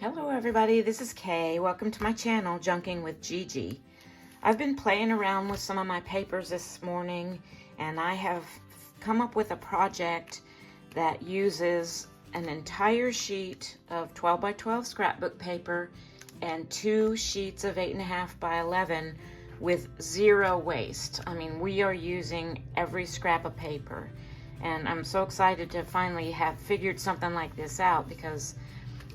Hello everybody, this is Kay. Welcome to my channel, Junking with Gigi. I've been playing around with some of my papers this morning, and I have come up with a project that uses an entire sheet of 12 by 12 scrapbook paper and 2 sheets of 8.5 by 11 with zero waste. I mean, we are using every scrap of paper, and I'm so excited to finally have figured something like this out, because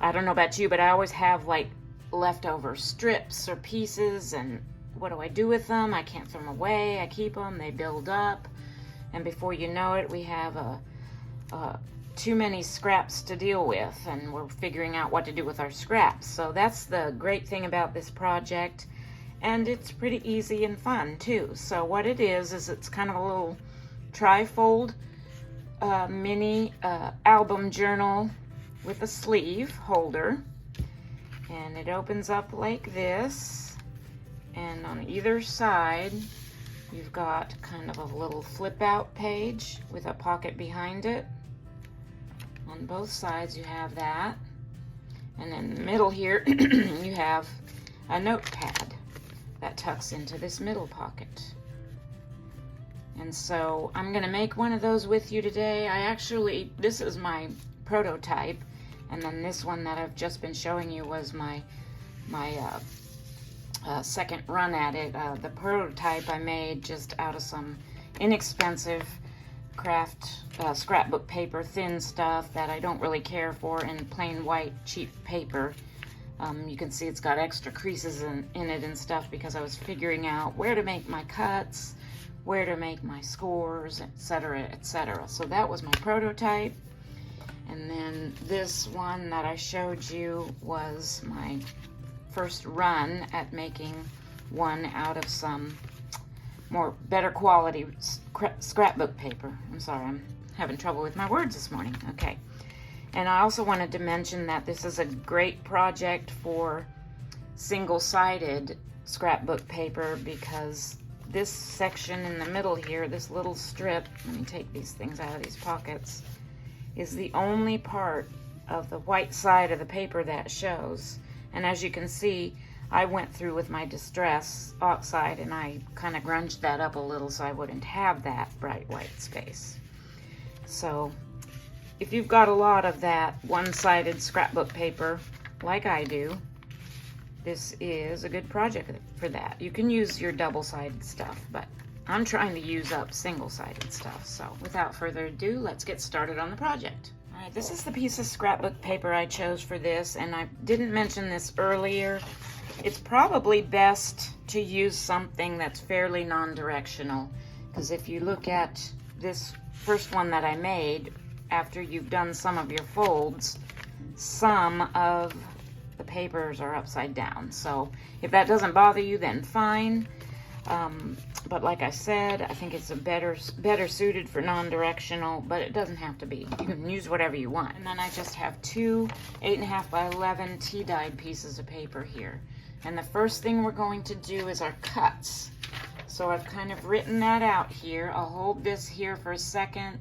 I don't know about you, but I always have like leftover strips or pieces, and what do I do with them? I can't throw them away. I keep them, they build up, and before you know it, we have too many scraps to deal with, and we're figuring out what to do with our scraps. So that's the great thing about this project, and it's pretty easy and fun too. So what it is it's kind of a little tri-fold mini album journal with a sleeve holder, and it opens up like this, and on either side you've got kind of a little flip out page with a pocket behind it. On both sides you have that, and in the middle here you have a notepad that tucks into this middle pocket. And so I'm gonna make one of those with you today. This is my prototype, and then this one that I've just been showing you was my second run at it. The prototype I made just out of some inexpensive craft scrapbook paper, thin stuff that I don't really care for, in plain white cheap paper. You can see it's got extra creases in it and stuff, because I was figuring out where to make my cuts, where to make my scores, etc., etc. So that was my prototype. And then this one that I showed you was my first run at making one out of some better quality scrapbook paper. I'm sorry, I'm having trouble with my words this morning. Okay. And I also wanted to mention that this is a great project for single-sided scrapbook paper, because this section in the middle here, this little strip, let me take these things out of these pockets, is the only part of the white side of the paper that shows. And as you can see, I went through with my Distress Oxide and I kind of grunged that up a little so I wouldn't have that bright white space. So if you've got a lot of that one-sided scrapbook paper like I do, this is a good project for that. You can use your double-sided stuff, but I'm trying to use up single-sided stuff. So without further ado, let's get started on the project. All right, this is the piece of scrapbook paper I chose for this, and I didn't mention this earlier. It's probably best to use something that's fairly non-directional, because if you look at this first one that I made, after you've done some of your folds, some of the papers are upside down. So if that doesn't bother you, then fine. But like I said, I think it's better suited for non-directional, but it doesn't have to be. You can use whatever you want. And then I just have 2 8.5 by 11 tea-dyed pieces of paper here. And the first thing we're going to do is our cuts. So I've kind of written that out here. I'll hold this here for a second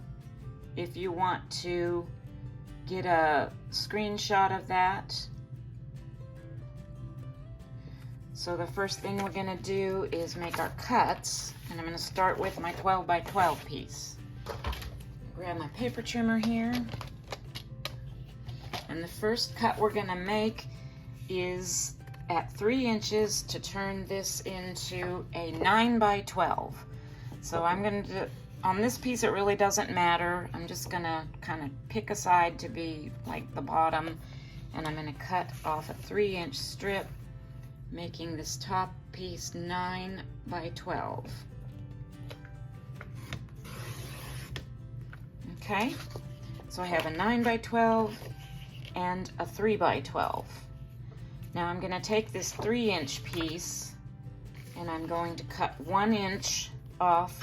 if you want to get a screenshot of that. So the first thing we're going to do is make our cuts, and I'm going to start with my 12 by 12 piece. Grab my paper trimmer here, and the first cut we're going to make is at 3 inches to turn this into a 9 by 12. So I'm going to do, on this piece it really doesn't matter, I'm just going to kind of pick a side to be like the bottom, and I'm going to cut off a 3-inch strip, making this top piece 9 by 12. Okay, so I have a 9 by 12 and a 3 by 12. Now I'm going to take this 3-inch piece and I'm going to cut 1 inch off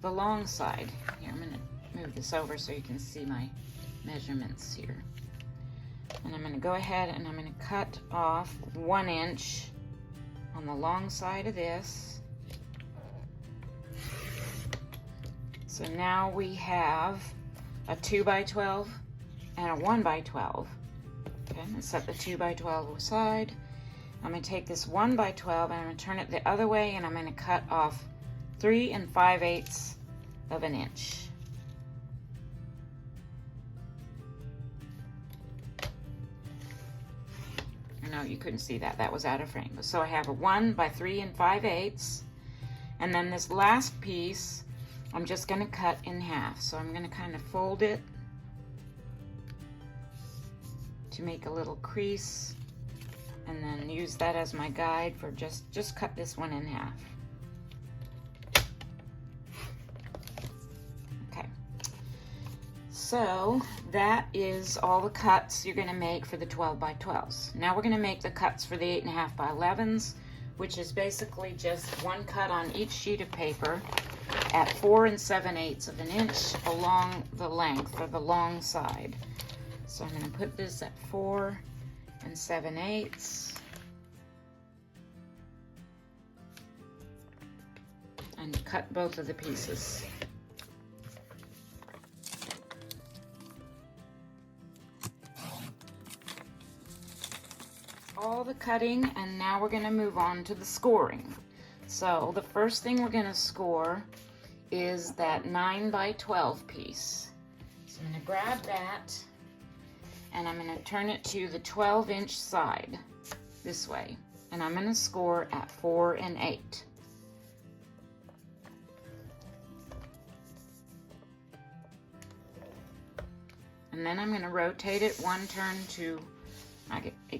the long side. Here, I'm going to move this over so you can see my measurements here. And I'm going to go ahead and I'm going to cut off 1 inch on the long side of this. So now we have a 2 by 12 and a 1 by 12. Okay. and set the 2 by 12 aside. I'm going to take this 1 by 12 and I'm going to turn it the other way, and I'm going to cut off 3 5/8 of an inch. No, you couldn't see that. That was out of frame. So I have a 1 by 3 5/8, and then this last piece I'm just going to cut in half. So I'm going to kind of fold it to make a little crease, and then use that as my guide for just cut this one in half. Okay, so that is all the cuts you're going to make for the 12 by 12s. Now we're going to make the cuts for the 8 1/2 by 11s, which is basically just one cut on each sheet of paper at 4 7/8 of an inch along the length or the long side. So I'm going to put this at 4 7/8 and cut both of the pieces. All the cutting, and now we're going to move on to the scoring. So the first thing we're going to score is that 9 by 12 piece. So I'm going to grab that, and I'm going to turn it to the 12-inch side this way, and I'm going to score at 4 8. And then I'm going to rotate it one turn to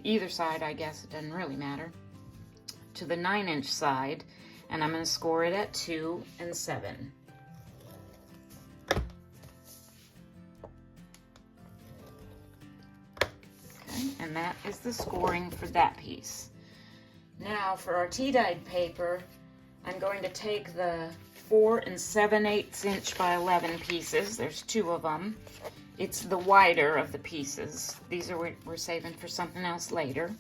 either side, I guess it doesn't really matter, to the 9-inch side, and I'm going to score it at 2 7. Okay, and that is the scoring for that piece. Now for our tea-dyed paper, I'm going to take the 4 7/8 inch by 11 pieces. There's 2 of them. It's the wider of the pieces. These are we're saving for something else later.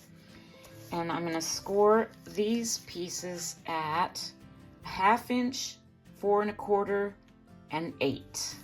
And I'm going to score these pieces at 1/2 inch, 4 1/4, and 8.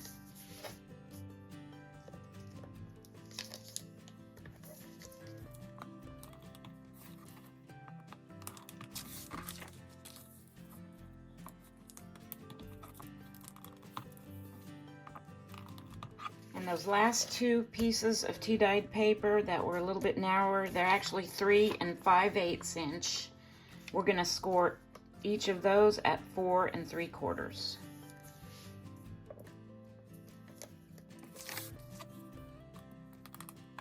And those last 2 pieces of tea-dyed paper that were a little bit narrower, they're actually 3 5/8 inch. We're going to score each of those at 4 3/4.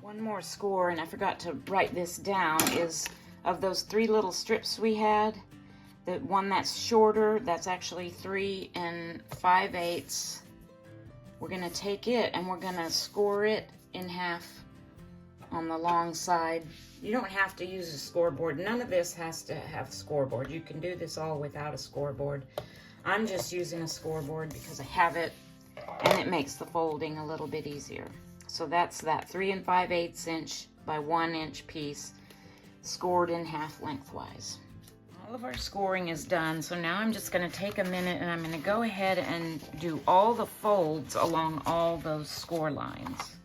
One more score, and I forgot to write this down, is of those 3 little strips we had, the one that's shorter, that's actually 3 5/8. We're going to take it and we're going to score it in half on the long side. You don't have to use a scoreboard. None of this has to have a scoreboard. You can do this all without a scoreboard. I'm just using a scoreboard because I have it, and it makes the folding a little bit easier. So that's that 3 5/8 inch by 1 inch piece scored in half lengthwise. All of our scoring is done, so now I'm just going to take a minute and I'm going to go ahead and do all the folds along all those score lines.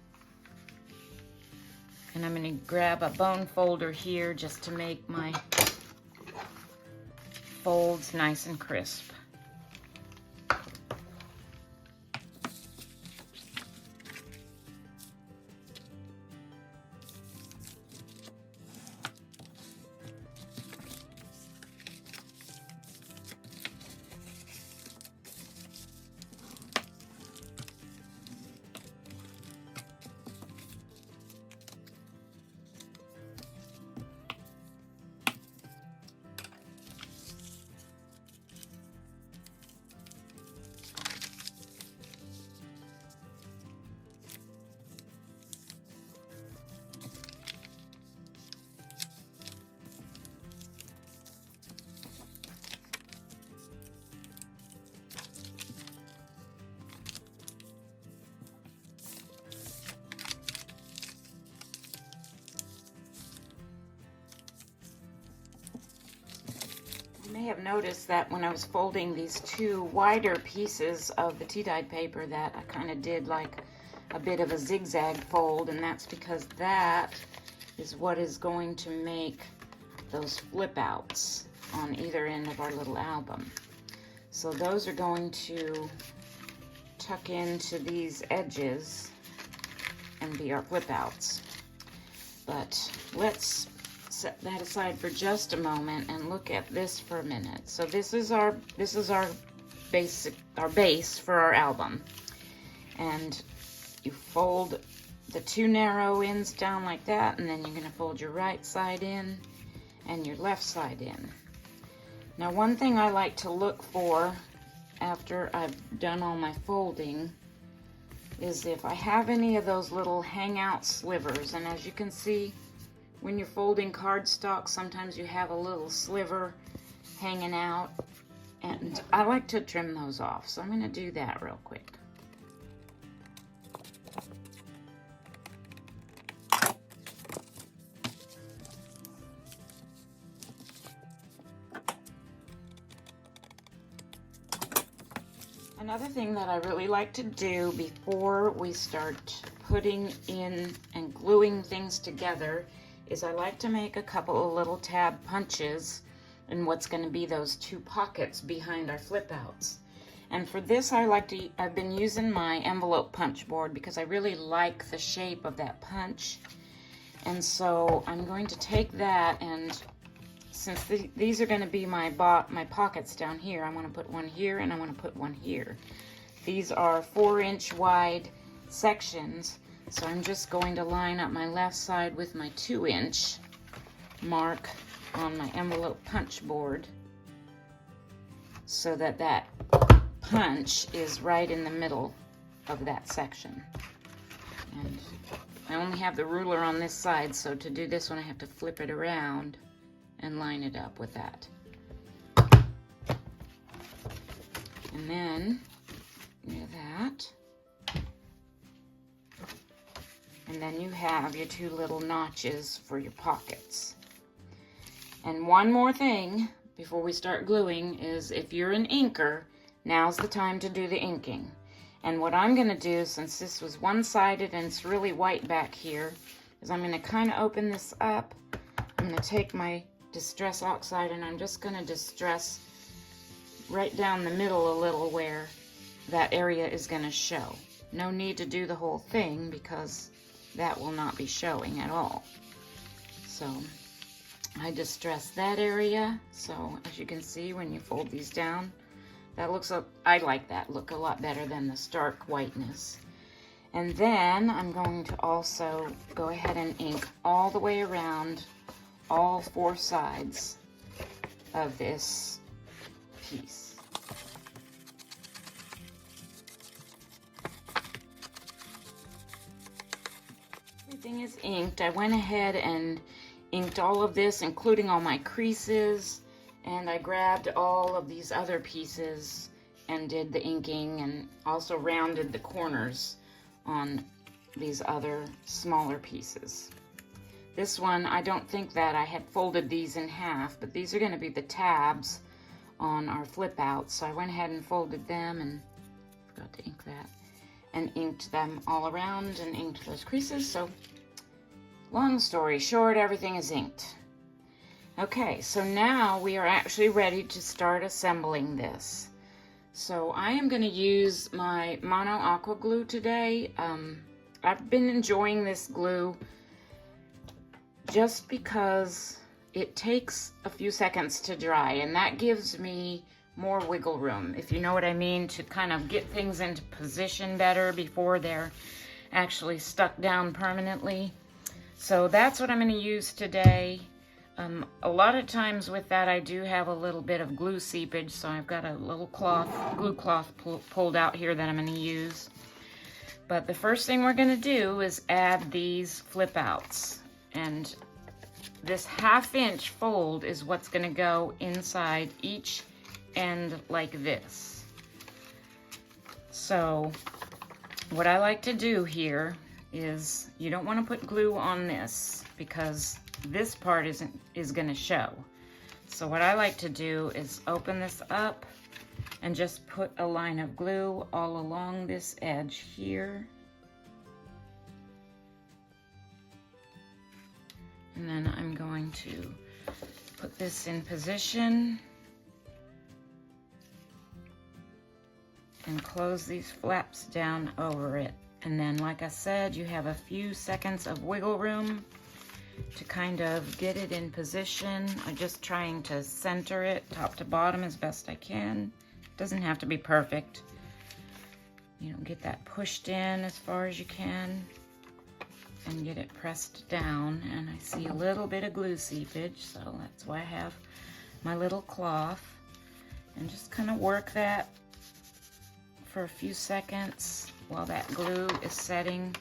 And I'm going to grab a bone folder here just to make my folds nice and crisp. You may have noticed that when I was folding these 2 wider pieces of the tea-dyed paper that I kind of did like a bit of a zigzag fold, and that's because that is what is going to make those flip outs on either end of our little album. So those are going to tuck into these edges and be our flip outs. But let's set that aside for just a moment and look at this for a minute. So this is our base for our album. And you fold the two narrow ends down like that, and then you're going to fold your right side in and your left side in. Now, one thing I like to look for after I've done all my folding is if I have any of those little hangout slivers. And as you can see, when you're folding cardstock, sometimes you have a little sliver hanging out, and I like to trim those off. So I'm going to do that real quick. Another thing that I really like to do before we start putting in and gluing things together is I like to make a couple of little tab punches in what's going to be those two pockets behind our flip outs. And for this, I've been using my envelope punch board because I really like the shape of that punch. And so I'm going to take that, and since these are going to be my pockets down here, I want to put one here and I want to put one here. These are 4-inch wide sections, so I'm just going to line up my left side with my 2-inch mark on my envelope punch board so that that punch is right in the middle of that section. And I only have the ruler on this side, so to do this one I have to flip it around and line it up with that. And then do that. And then you have your two little notches for your pockets. And one more thing before we start gluing is, if you're an inker, now's the time to do the inking. And what I'm going to do, since this was one-sided and it's really white back here, is I'm going to kind of open this up. I'm going to take my Distress Oxide and I'm just going to distress right down the middle a little where that area is going to show. No need to do the whole thing because that will not be showing at all. So I distress that area. So as you can see, when you fold these down, that looks up, I like that look a lot better than the stark whiteness. And then I'm going to also go ahead and ink all the way around all 4 sides of this piece. Everything is inked. I went ahead and inked all of this, including all my creases, and I grabbed all of these other pieces and did the inking, and also rounded the corners on these other smaller pieces. This one, I don't think that I had folded these in half, but these are going to be the tabs on our flip out. So I went ahead and folded them, and forgot to ink that, and inked them all around and inked those creases. So long story short, everything is inked. Okay, so now we are actually ready to start assembling this. So I am going to use my Mono Aqua glue today. I've been enjoying this glue just because it takes a few seconds to dry, and that gives me more wiggle room, if you know what I mean, to kind of get things into position better before they're actually stuck down permanently. So that's what I'm going to use today. A lot of times with that I do have a little bit of glue seepage, so I've got a little glue cloth pulled out here that I'm going to use. But the first thing we're going to do is add these flip outs. And this 1/2-inch fold is what's going to go inside each end like this. So what I like to do here is, you don't want to put glue on this because this part is going to show. So what I like to do is open this up and just put a line of glue all along this edge here. And then I'm going to put this in position and close these flaps down over it. And then, like I said, you have a few seconds of wiggle room to kind of get it in position. I'm just trying to center it top to bottom as best I can. Doesn't have to be perfect. You know, get that pushed in as far as you can and get it pressed down. And I see a little bit of glue seepage, so that's why I have my little cloth. And just kind of work that for a few seconds while that glue is setting.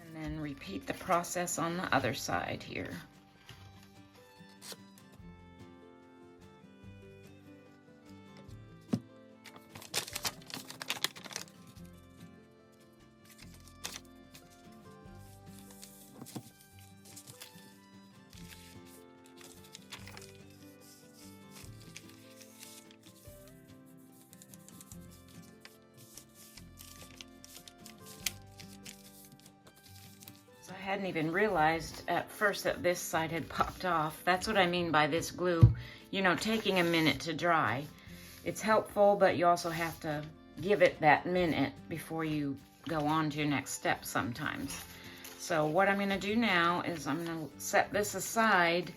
And then repeat the process on the other side here. I hadn't even realized at first that this side had popped off. That's what I mean by this glue, you know, taking a minute to dry. It's helpful, but you also have to give it that minute before you go on to your next step sometimes. So what I'm gonna do now is I'm gonna set this aside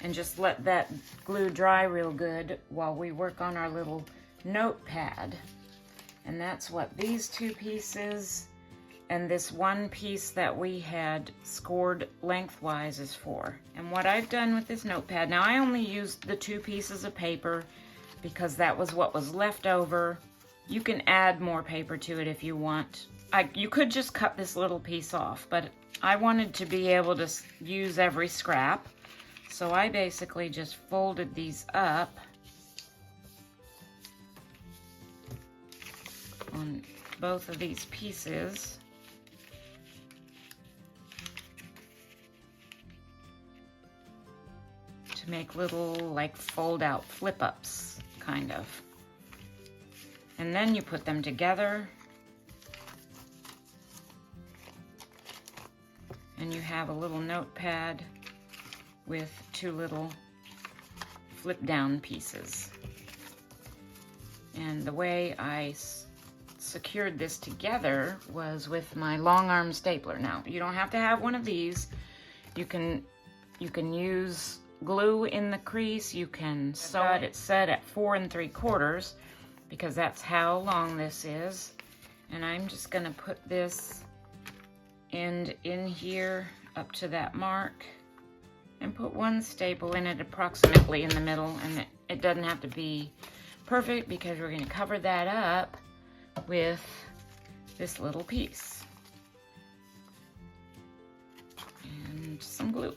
and just let that glue dry real good while we work on our little notepad. And that's what these two pieces and this one piece that we had scored lengthwise is for. And what I've done with this notepad, now I only used the 2 pieces of paper because that was what was left over. You can add more paper to it if you want. You could just cut this little piece off, but I wanted to be able to use every scrap. So I basically just folded these up on both of these pieces. To make little like fold out flip ups kind of. And then you put them together and you have a little notepad with 2 little flip down pieces. And the way I secured this together was with my long arm stapler. Now, you don't have to have one of these. You can use glue in the crease. You can sew it. It's set at 4 3/4 because that's how long this is. And I'm just gonna put this end in here up to that mark and put 1 staple in it approximately in the middle. And it doesn't have to be perfect because we're gonna cover that up with this little piece and some glue.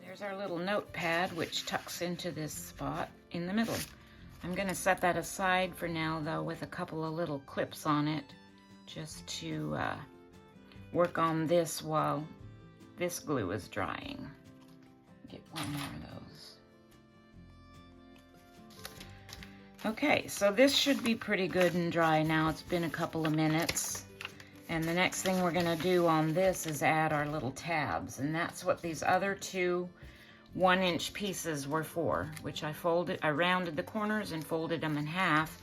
There's our little notepad, which tucks into this spot in the middle. I'm going to set that aside for now, though, with a couple of little clips on it, just to work on this while this glue is drying. Get one more of those. Okay, so this should be pretty good and dry now. It's been a couple of minutes. And the next thing we're going to do on this is add our little tabs. And that's what these other 2 1-inch pieces were for, which I rounded the corners and folded them in half.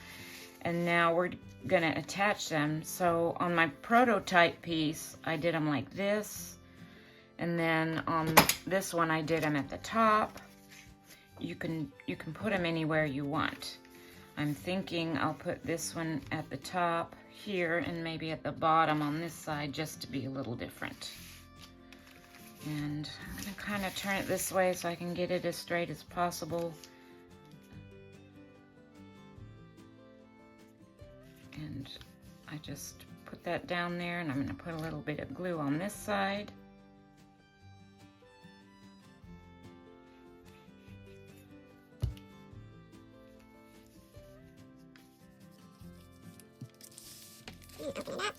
And now we're going to attach them. So on my prototype piece, I did them like this. And then on this one, I did them at the top. You can put them anywhere you want. I'm thinking I'll put this one at the top here and maybe at the bottom on this side just to be a little different. And I'm going to kind of turn it this way so I can get it as straight as possible. And I just put that down there, and I'm going to put a little bit of glue on this side. and open it up.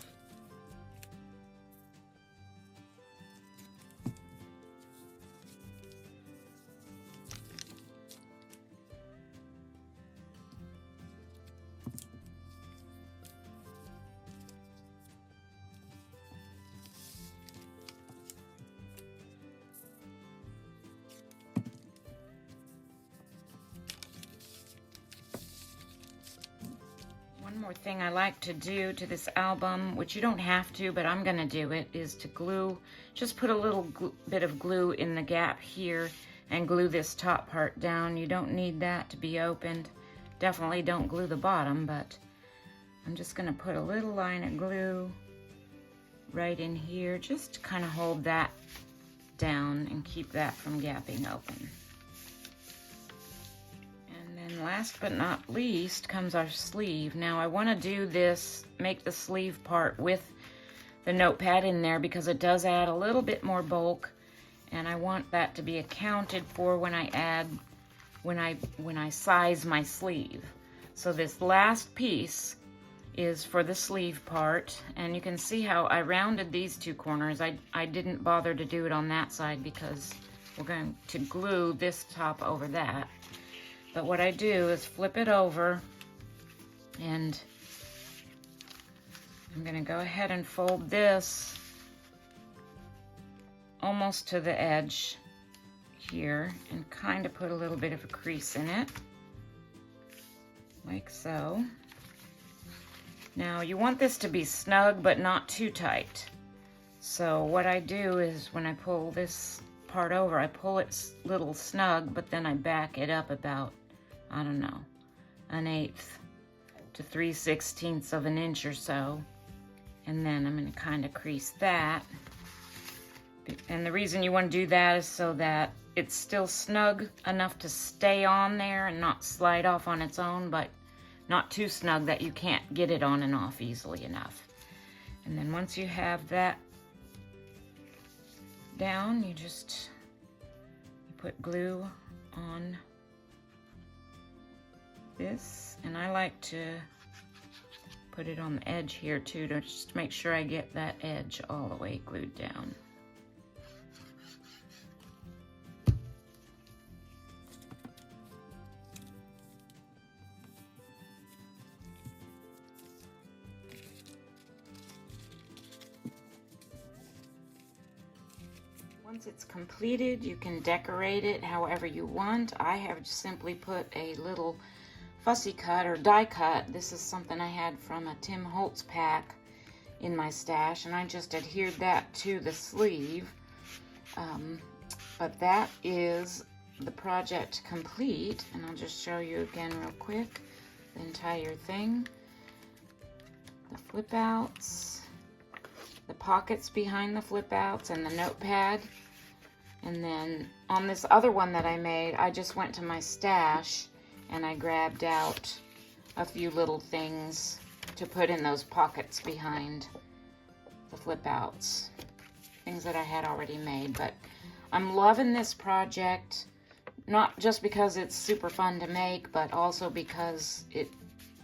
One more thing I like to do to this album, which you don't have to, but I'm gonna do it, is to glue, just put a little bit of glue in the gap here and glue this top part down. You don't need that to be opened. Definitely don't glue the bottom, but I'm just gonna put a little line of glue right in here, just to kind of hold that down and keep that from gapping open. And last but not least comes our sleeve. Now I want to do this, make the sleeve part with the Notepad in there because it does add a little bit more bulk, and I want that to be accounted for when I add, when I size my sleeve. So this last piece is for the sleeve part, and you can see how I rounded these two corners. I didn't bother to do it on that side because we're going to glue this top over that. But what I do is flip it over, and I'm gonna go ahead and fold this almost to the edge here and kind of put a little bit of a crease in it, like so. Now you want this to be snug but not too tight. So what I do is when I pull this part over, I pull it a little snug, but then I back it up about, I don't know, 1/8 to 3/16 of an inch or so. And then I'm gonna kind of crease that. And the reason you want to do that is so that it's still snug enough to stay on there and not slide off on its own, but not too snug that you can't get it on and off easily enough. And then once you have that down, you put glue on this, and I like to put it on the edge here too, to just make sure I get that edge all the way glued down. Once it's completed, you can decorate it however you want. I have simply put a little fussy cut or die cut. This is something I had from a Tim Holtz pack in my stash, and I just adhered that to the sleeve. But that is the project complete, and I'll just show you again real quick the entire thing. The flip outs, the pockets behind the flip outs, and the Notepad. And then on this other one that I made, I just went to my stash and I grabbed out a few little things to put in those pockets behind the flip outs. Things that I had already made. But I'm loving this project, not just because it's super fun to make, but also because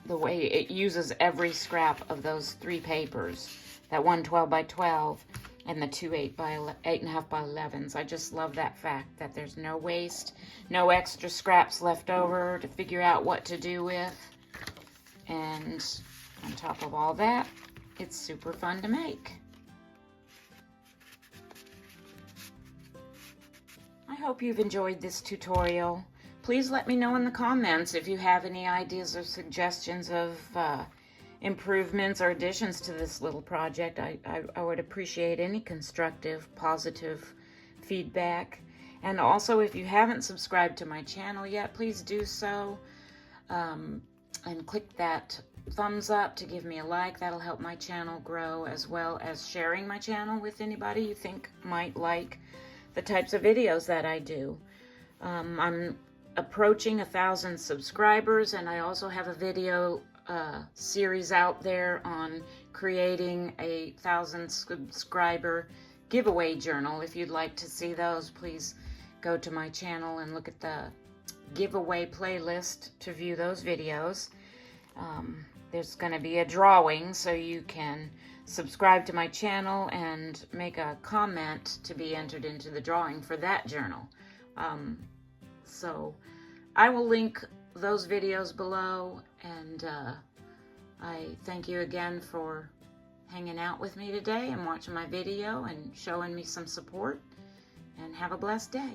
the way it uses every scrap of those 3 papers, that one 12 by 12 and the 2 8.5 by 11s. I just love that fact that there's no waste, no extra scraps left over to figure out what to do with. And on top of all that, it's super fun to make. I hope you've enjoyed this tutorial. Please let me know in the comments if you have any ideas or suggestions of improvements or additions to this little project. I would appreciate any constructive, positive feedback. And also, if you haven't subscribed to my channel yet, please do so. And click that thumbs up to give me a like. That'll help my channel grow, as well as sharing my channel with anybody you think might like the types of videos that I do. I'm approaching 1,000 subscribers, and I also have a video series out there on creating a 1,000 subscriber giveaway journal. If you'd like to see those, please go to my channel and look at the giveaway playlist to view those videos. there's going to be a drawing, so you can subscribe to my channel and make a comment to be entered into the drawing for that journal. So I will link those videos below, and I thank you again for hanging out with me today and watching my video and showing me some support, and have a blessed day.